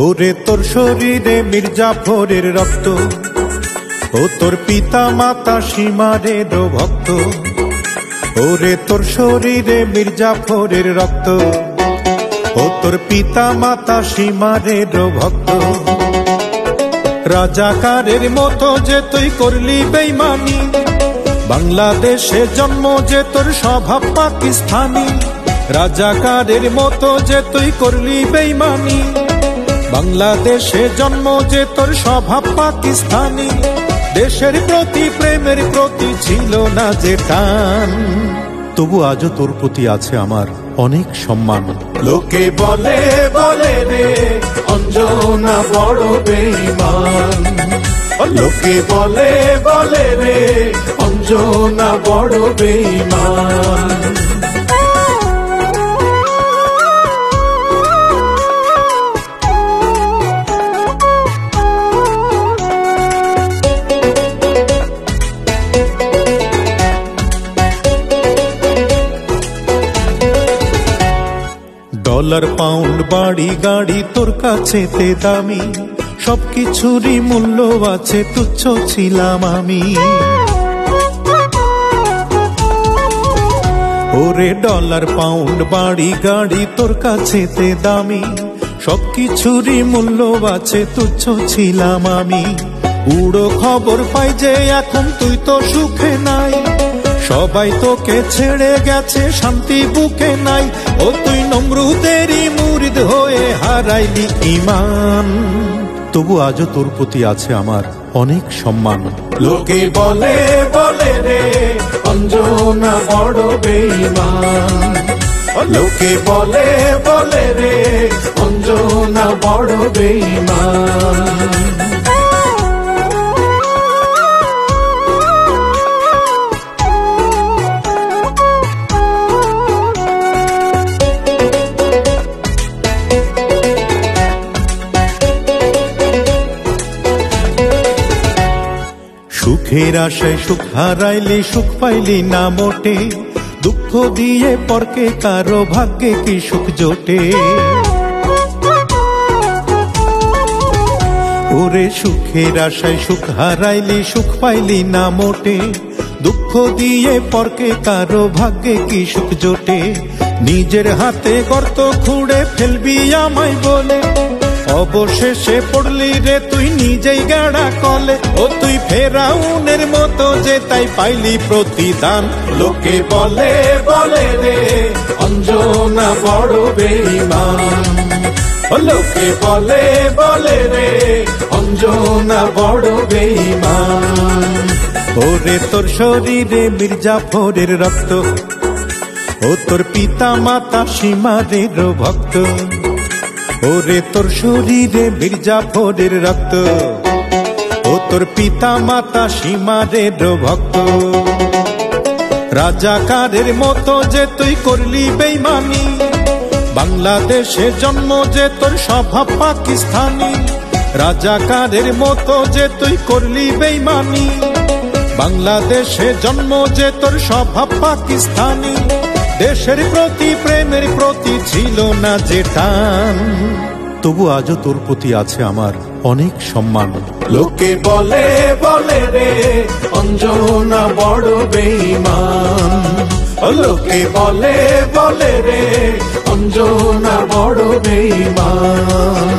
ওরে তোর শরীরে মির্জাফরের রক্ত, ও তোর পিতা মাতা সীমারের ভক্ত। ওরে তোর শরীরে মির্জাফরের রক্ত, ও তোর পিতা মাতা সীমারের ভক্ত। রাজাকারের মতো যে তুই করলি বেঈমানি, বাংলাদেশে জন্ম যে তোর স্বভাব পাকিস্তানি। রাজাকারের মতো যে তুই করলি বেঈমানি, বাংলাদেশে জন্ম যে তোর স্বভাব পাকিস্তানি। দেশের প্রতি প্রেমের প্রতি ছিল না যে টান, তবু আজও তোর প্রতি আছে আমার অনেক সম্মান। লোকে বলে বলে রে অঞ্জনা বড় বেঈমান, লোকে বলে বলে রে অঞ্জনা বড় বেঈমান। ডলার পাউন্ড বাড়ি গাড়ি তোর কাছেতে দামি, সবকিছুরই মূল্য আছে, তুচ্ছ ছিলাম আমি। ওরে ডলার পাউন্ড বাড়ি গাড়ি তোর কাছেতে দামি, সবকিছুরই মূল্য আছে, তুচ্ছ ছিলাম আমি। উড়ো খবর পাই যে এখন তুই তো সুখে নাই, সবাই তোকে ছেড়ে গেছে, শান্তি বুকে নাই। ও তুই নমরুদেরই মুরিদ হয়ে হারাইলি ঈমান, তবু আজও তোর প্রতি আছে আমার অনেক সম্মান। লোকে বলে বলে রে অঞ্জনা বড় বেঈমান, লোকে বলে বলে রে অঞ্জনা বড় বেঈমান। সুখের আশায় সুখ হারাইলি, সুখ পাইলি না মোটে, দুঃখ দিয়ে পরকে কারো ভাগ্যে কি সুখ জোটে। ওরে সুখের আশায় সুখ হারাইলি, সুখ পাইলি না মোটে, দুঃখ দিয়ে পরকে কারো ভাগ্যে কি সুখ জোটে। নিজের হাতে গর্ত খুঁড়ে ফেলবি আমায় বলে, অবশেষে পড়লি রে তুই নিজেই গাড়া কলে। ও তুই ফেরাউনের মতো যে তাই পাইলি প্রতিদান। লোকে বলে বলে রে অঞ্জনা বড় বেঈমান, লোকে বলে বলে রে অঞ্জনা বড় বেঈমান। ওরে তোর শরীরে মির্জাফরের রক্ত, ও তোর পিতা মাতা সীমারের ভক্ত। ওরে তোর শরীরে মির্জাফরের রক্ত, ও তোর পিতা মাতা সীমারের ভক্ত। রাজাকারের মতো যে তুই করলি বেঈমানি, বাংলাদেশে জন্ম যে তোর স্বভাব পাকিস্তানি। রাজাকারের মতো যে তুই করলি বেঈমানি, বাংলাদেশে জন্ম যে তোর স্বভাব পাকিস্তানি। দেশের প্রতি প্রেমের প্রতি ছিল না যে টান, তবু আজও তোর প্রতি আছে আমার অনেক সম্মান। লোকে বলে বলে রে অঞ্জনা বড় বেঈমান, লোকে বলে বলে রে অঞ্জনা বড় বেঈমান।